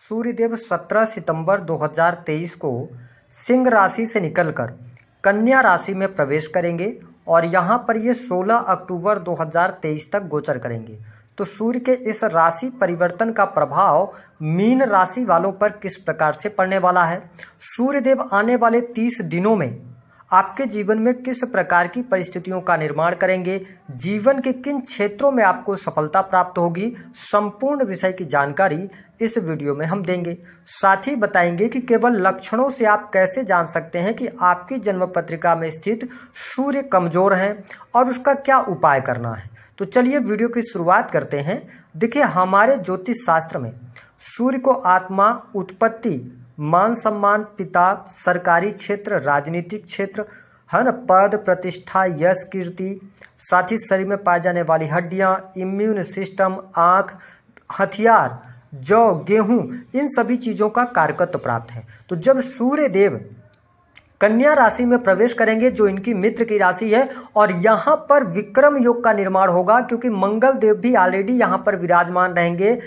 सूर्यदेव 17 सितंबर 2023 को सिंह राशि से निकलकर कन्या राशि में प्रवेश करेंगे और यहाँ पर ये 16 अक्टूबर 2023 तक गोचर करेंगे। तो सूर्य के इस राशि परिवर्तन का प्रभाव मीन राशि वालों पर किस प्रकार से पड़ने वाला है, सूर्यदेव आने वाले 30 दिनों में आपके जीवन में किस प्रकार की परिस्थितियों का निर्माण करेंगे, जीवन के किन क्षेत्रों में आपको सफलता प्राप्त होगी, संपूर्ण विषय की जानकारी इस वीडियो में हम देंगे। साथ ही बताएंगे कि केवल लक्षणों से आप कैसे जान सकते हैं कि आपकी जन्म पत्रिका में स्थित सूर्य कमजोर है और उसका क्या उपाय करना है। तो चलिए वीडियो की शुरुआत करते हैं। देखिए, हमारे ज्योतिष शास्त्र में सूर्य को आत्मा, उत्पत्ति, मान सम्मान, पिता, सरकारी क्षेत्र, राजनीतिक क्षेत्र है न, पद, प्रतिष्ठा, यश, कीर्ति, साथ ही शरीर में पाई जाने वाली हड्डियां, इम्यून सिस्टम, आँख, हथियार, जौ, गेहूं, इन सभी चीज़ों का कारकत्व प्राप्त है। तो जब सूर्य देव कन्या राशि में प्रवेश करेंगे जो इनकी मित्र की राशि है, और यहाँ पर विक्रम योग का निर्माण होगा क्योंकि मंगल देव भी ऑलरेडी यहाँ पर विराजमान रहेंगे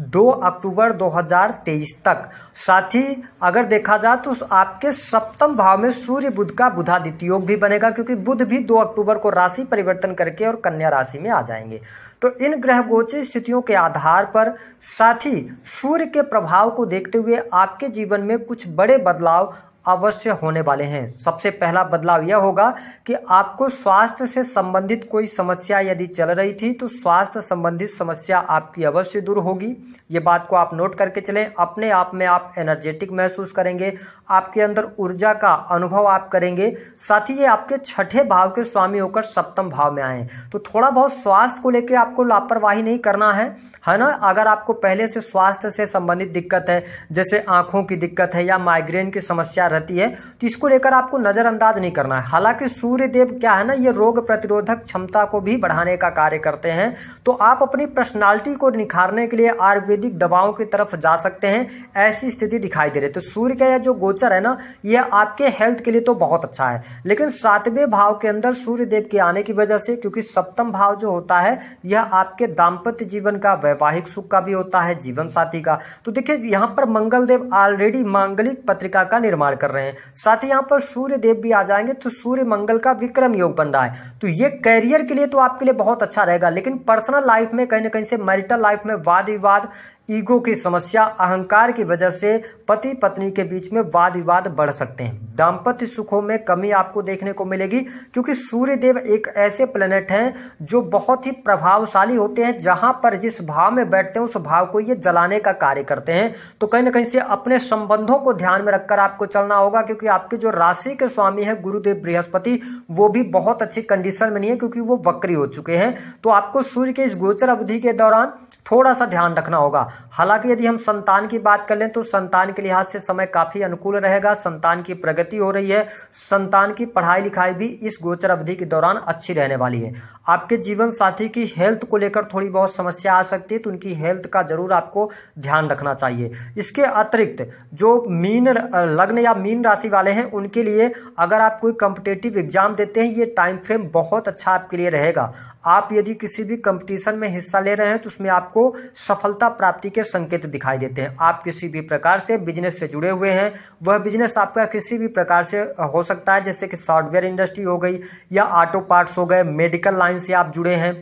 2 अक्टूबर 2023 तक। साथ ही अगर देखा जाए तो आपके सप्तम भाव में सूर्य बुध का बुधादित्य योग भी बनेगा क्योंकि बुध भी 2 अक्टूबर को राशि परिवर्तन करके और कन्या राशि में आ जाएंगे। तो इन ग्रह गोचर स्थितियों के आधार पर, साथ ही सूर्य के प्रभाव को देखते हुए आपके जीवन में कुछ बड़े बदलाव अवश्य होने वाले हैं। सबसे पहला बदलाव यह होगा कि आपको स्वास्थ्य से संबंधित कोई समस्या यदि चल रही थी तो स्वास्थ्य संबंधित समस्या आपकी अवश्य दूर होगी। ये बात को आप नोट करके चलें। अपने आप में आप एनर्जेटिक महसूस करेंगे, आपके अंदर ऊर्जा का अनुभव आप करेंगे। साथ ही ये आपके छठे भाव के स्वामी होकर सप्तम भाव में आए, तो थोड़ा बहुत स्वास्थ्य को लेकर आपको लापरवाही नहीं करना है ना। अगर आपको पहले से स्वास्थ्य से संबंधित दिक्कत है, जैसे आंखों की दिक्कत है या माइग्रेन की समस्या रहती है, तो इसको लेकर आपको नजरअंदाज नहीं करना है। हालांकि सूर्य देव क्या है ना, ये रोग प्रतिरोधक क्षमता को भी बढ़ाने का कार्य करते हैं। तो आप अपनी पर्सनालिटी को निखारने के लिए आयुर्वेदिक दवाओं की तरफ जा सकते हैं, ऐसी स्थिति दिखाई दे रही है। तो सूर्य का यह जो गोचर है ना, यह आपके हेल्थ के लिए तो बहुत अच्छा है, लेकिन 7वें भाव के अंदर सूर्य देव के आने की वजह से, क्योंकि सप्तम भाव जो होता है यह आपके दाम्पत्य जीवन का, वैवाहिक सुख का भी होता है, जीवन साथी का। तो देखिए, यहाँ पर मंगल देव ऑलरेडी मांगलिक पत्रिका का निर्माण कर रहे हैं, साथ ही यहाँ पर सूर्य देव भी आ जाएंगे। तो सूर्य मंगल का विक्रम योग बन रहा है, तो ये कैरियर के लिए तो आपके लिए बहुत अच्छा रहेगा, लेकिन पर्सनल लाइफ में कहीं ना कहीं से, मैरिटल लाइफ में वाद विवाद, ईगो की समस्या, अहंकार की वजह से पति पत्नी के बीच में वाद विवाद बढ़ सकते हैं। दाम्पत्य सुखों में कमी आपको देखने को मिलेगी क्योंकि सूर्य देव एक ऐसे प्लेनेट हैं जो बहुत ही प्रभावशाली होते हैं। जहां पर जिस भाव में बैठते हैं उस भाव को ये जलाने का कार्य करते हैं। तो कहीं ना कहीं से अपने संबंधों को ध्यान में रखकर आपको चलना होगा, क्योंकि आपके जो राशि के स्वामी है गुरुदेव बृहस्पति, वो भी बहुत अच्छी कंडीशन में नहीं है क्योंकि वो वक्री हो चुके हैं। तो आपको सूर्य के इस गोचर अवधि के दौरान थोड़ा सा ध्यान रखना होगा। हालांकि यदि हम संतान की बात कर लें तो संतान के लिहाज से समय काफी अनुकूल रहेगा, संतान की प्रगति हो रही है, संतान की पढ़ाई लिखाई भी इस गोचर अवधि के दौरान अच्छी रहने वाली है। आपके जीवन साथी की हेल्थ को लेकर थोड़ी बहुत समस्या आ सकती है, तो उनकी हेल्थ का जरूर आपको ध्यान रखना चाहिए। इसके अतिरिक्त जो मीन लग्न या मीन राशि वाले हैं उनके लिए, अगर आप कोई कॉम्पिटेटिव एग्जाम देते हैं, ये टाइम फ्रेम बहुत अच्छा आपके लिए रहेगा। आप यदि किसी भी कंपटीशन में हिस्सा ले रहे हैं तो उसमें आपको सफलता प्राप्ति के संकेत दिखाई देते हैं। आप किसी भी प्रकार से बिजनेस से जुड़े हुए हैं, वह बिजनेस आपका किसी भी प्रकार से हो सकता है, जैसे कि सॉफ्टवेयर इंडस्ट्री हो गई या ऑटो पार्ट्स हो गए, मेडिकल लाइन से आप जुड़े हैं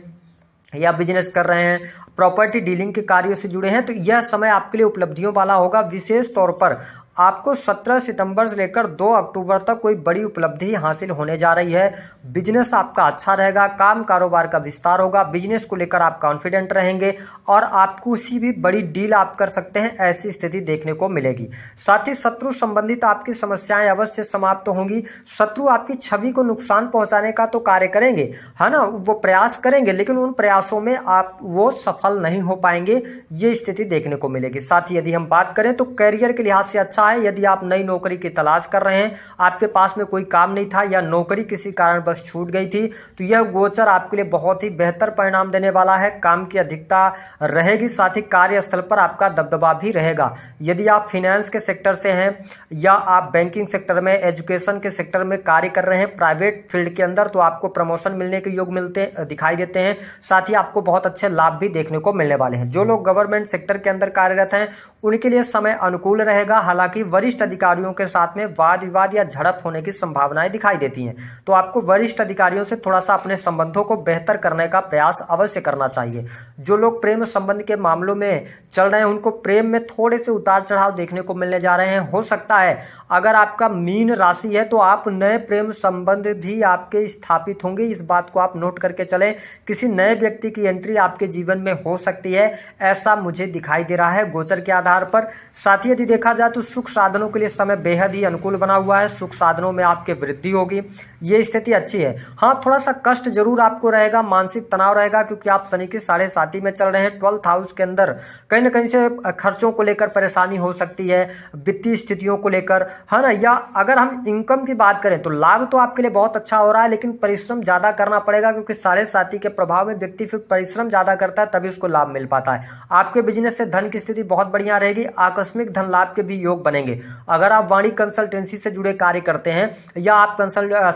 या बिजनेस कर रहे हैं, प्रॉपर्टी डीलिंग के कार्यों से जुड़े हैं, तो यह समय आपके लिए उपलब्धियों वाला होगा। विशेष तौर पर आपको 17 सितंबर से लेकर 2 अक्टूबर तक कोई बड़ी उपलब्धि हासिल होने जा रही है। बिजनेस आपका अच्छा रहेगा, काम कारोबार का विस्तार होगा, बिजनेस को लेकर आप कॉन्फिडेंट रहेंगे और आप किसी भी बड़ी डील आप कर सकते हैं, ऐसी स्थिति देखने को मिलेगी। साथ ही शत्रु संबंधित आपकी समस्याएं अवश्य समाप्त होंगी। शत्रु आपकी छवि को नुकसान पहुंचाने का तो कार्य करेंगे, है ना, वो प्रयास करेंगे, लेकिन उन प्रयासों में आप वो सफल नहीं हो पाएंगे, ये स्थिति देखने को मिलेगी। साथ ही यदि हम बात करें तो कैरियर के लिहाज से अच्छा है। यदि आप नई नौकरी की तलाश कर रहे हैं, आपके पास में कोई काम नहीं था या नौकरी किसी कारणवश छूट गई थी, तो यह गोचर आपके लिए बहुत ही बेहतर परिणाम देने वाला है। काम की अधिकता रहेगी, साथ ही कार्यस्थल पर आपका दबदबा भी रहेगा। यदि आप फाइनेंस के सेक्टर से हैं या आप बैंकिंग सेक्टर में, एजुकेशन के सेक्टर में कार्य कर रहे हैं, प्राइवेट फील्ड के अंदर, तो आपको प्रमोशन मिलने के योग दिखाई देते हैं। साथ ही आपको बहुत अच्छे लाभ भी देखने को मिलने वाले हैं। जो लोग गवर्नमेंट सेक्टर के अंदर कार्यरत हैं उनके लिए समय अनुकूल रहेगा। हालांकि वरिष्ठ अधिकारियों के साथ में वाद विवाद या झड़प होने की संभावनाएं दिखाई देती हैं, तो आपको वरिष्ठ अधिकारियों से थोड़ा सा अपने संबंधों को बेहतर करने का प्रयास अवश्य करना चाहिए। जो लोग प्रेम संबंध के मामलों में चल रहे हैं उनको प्रेम में थोड़े से उतार चढ़ाव देखने को मिलने जा रहे हैं। हो सकता है अगर आपका मीन राशि है तो आप नए प्रेम संबंध भी आपके स्थापित होंगे, इस बात को आप नोट करके चलें। किसी नए व्यक्ति की एंट्री आपके जीवन में हो सकती है, ऐसा मुझे दिखाई दे रहा है गोचर के आधार पर। साथ ही यदि देखा जाए तो सुख साधनों के लिए समय बेहद ही अनुकूल बना हुआ है। सुख साधनों में आपके वृद्धि होगी, ये स्थिति अच्छी है। हाँ, थोड़ा सा कष्ट जरूर आपको रहेगा, मानसिक तनाव रहेगा, क्योंकि आप शनि के 7.5 में चल रहे हैं। 12th हाउस के अंदर कहीं ना कहीं से खर्चों को लेकर परेशानी हो सकती है, वित्तीय स्थितियों को लेकर, है ना। या अगर हम इनकम की बात करें तो लाभ तो आपके लिए बहुत अच्छा हो रहा है, लेकिन परिश्रम ज्यादा करना पड़ेगा, क्योंकि 7.5 के प्रभाव में व्यक्ति फिर परिश्रम ज्यादा करता है तभी उसको लाभ मिल पाता है। आपके बिजनेस से धन की स्थिति बहुत बढ़िया रहेगी, आकस्मिक धन लाभ के भी योग बनेंगे। अगर आप वाणी कंसल्टेंसी से जुड़े कार्य करते हैं या आप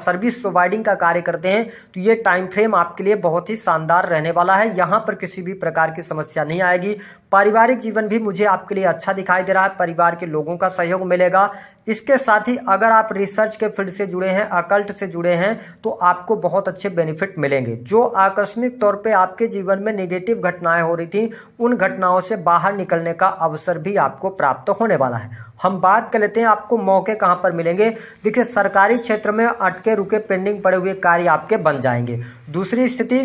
सर्विस प्रोवाइडिंग का कार्य करते हैं तो ये टाइम फ्रेम आपके लिए बहुत ही शानदार रहने वाला है। यहाँ पर किसी भी प्रकार की समस्या नहीं आएगी। पारिवारिक जीवन भी मुझे आपके लिए अच्छा दिखाई दे रहा है, परिवार के लोगों का सहयोग मिलेगा। इसके साथ ही अगर आप रिसर्च के फील्ड से जुड़े हैं, अकल्ट से जुड़े हैं, तो आपको बहुत अच्छे बेनिफिट मिलेंगे। जो आकस्मिक तौर पे आपके जीवन में नेगेटिव घटनाएं हो रही थी, उन घटनाओं से बाहर निकलने का अवसर भी आपको प्राप्त होने वाला है। हम बात कर लेते हैं आपको मौके कहां पर मिलेंगे। देखिए, सरकारी क्षेत्र में अटके रुके पेंडिंग पड़े हुए कार्य आपके बन जाएंगे। दूसरी स्थिति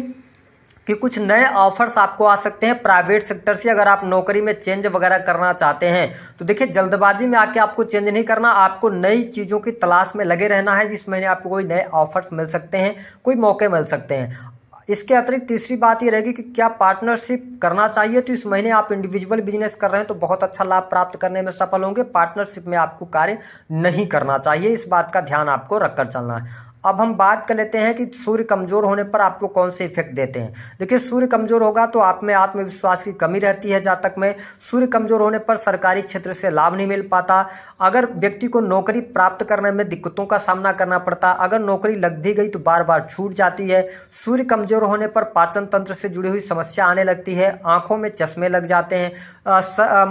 कि कुछ नए ऑफर्स आपको आ सकते हैं प्राइवेट सेक्टर से। अगर आप नौकरी में चेंज वगैरह करना चाहते हैं तो देखिए, जल्दबाजी में आके आपको चेंज नहीं करना, आपको नई चीज़ों की तलाश में लगे रहना है। इस महीने आपको कोई नए ऑफर्स मिल सकते हैं, कोई मौके मिल सकते हैं। इसके अतिरिक्त तीसरी बात ये रहेगी कि क्या पार्टनरशिप करना चाहिए, तो इस महीने आप इंडिविजुअल बिजनेस कर रहे हैं तो बहुत अच्छा लाभ प्राप्त करने में सफल होंगे। पार्टनरशिप में आपको कार्य नहीं करना चाहिए, इस बात का ध्यान आपको रखकर चलना है। अब हम बात कर लेते हैं कि सूर्य कमजोर होने पर आपको कौन से इफेक्ट देते हैं। देखिए, सूर्य कमजोर होगा तो आप में आत्मविश्वास की कमी रहती है। जातक में सूर्य कमजोर होने पर सरकारी क्षेत्र से लाभ नहीं मिल पाता। अगर व्यक्ति को नौकरी प्राप्त करने में दिक्कतों का सामना करना पड़ता, अगर नौकरी लग भी गई तो बार बार छूट जाती है। सूर्य कमजोर होने पर पाचन तंत्र से जुड़ी हुई समस्या आने लगती है, आंखों में चश्मे लग जाते हैं,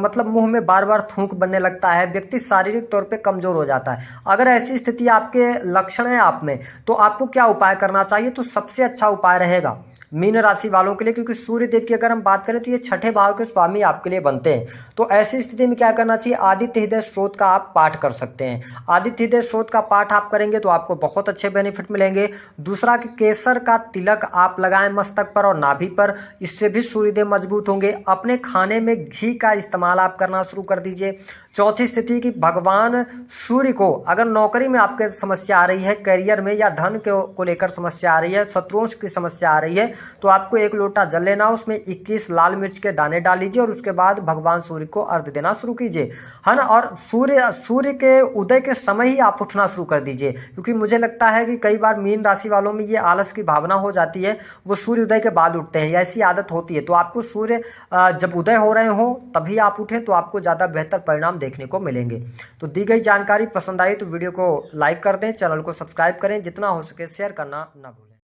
मतलब मुंह में बार बार थूक बनने लगता है, व्यक्ति शारीरिक तौर पर कमजोर हो जाता है। अगर ऐसी स्थिति आपके लक्षण है आप में, तो आपको क्या उपाय करना चाहिए, तो सबसे अच्छा उपाय रहेगा मीन राशि वालों के लिए, क्योंकि सूर्य देव की अगर हम बात करें तो ये 6ठे भाव के स्वामी आपके लिए बनते हैं। तो ऐसी स्थिति में क्या करना चाहिए, आदित्य हृदय स्रोत का आप पाठ कर सकते हैं। आदित्य हृदय स्रोत का पाठ आप करेंगे तो आपको बहुत अच्छे बेनिफिट मिलेंगे। दूसरा कि केसर का तिलक आप लगाएं मस्तक पर और नाभि पर, इससे भी सूर्यदेव मजबूत होंगे। अपने खाने में घी का इस्तेमाल आप करना शुरू कर दीजिए। चौथी स्थिति कि भगवान सूर्य को अगर नौकरी में आपके समस्या आ रही है, करियर में या धन को लेकर समस्या आ रही है, शत्रुओं की समस्या आ रही है, तो आपको 1 लोटा जल लेना, उसमें 21 लाल मिर्च के दाने डाल लीजिए और उसके बाद भगवान सूर्य को अर्घ्य देना शुरू कीजिए, है ना। और सूर्य के उदय के समय ही आप उठना शुरू कर दीजिए, क्योंकि मुझे लगता है कि कई बार मीन राशि वालों में ये आलस की भावना हो जाती है, वो सूर्य उदय के बाद उठते हैं, ऐसी आदत होती है। तो आपको सूर्य जब उदय हो रहे हो तभी आप उठें तो आपको ज़्यादा बेहतर परिणाम देखने को मिलेंगे। तो दी गई जानकारी पसंद आई तो वीडियो को लाइक कर दें, चैनल को सब्सक्राइब करें, जितना हो सके शेयर करना ना भूलें।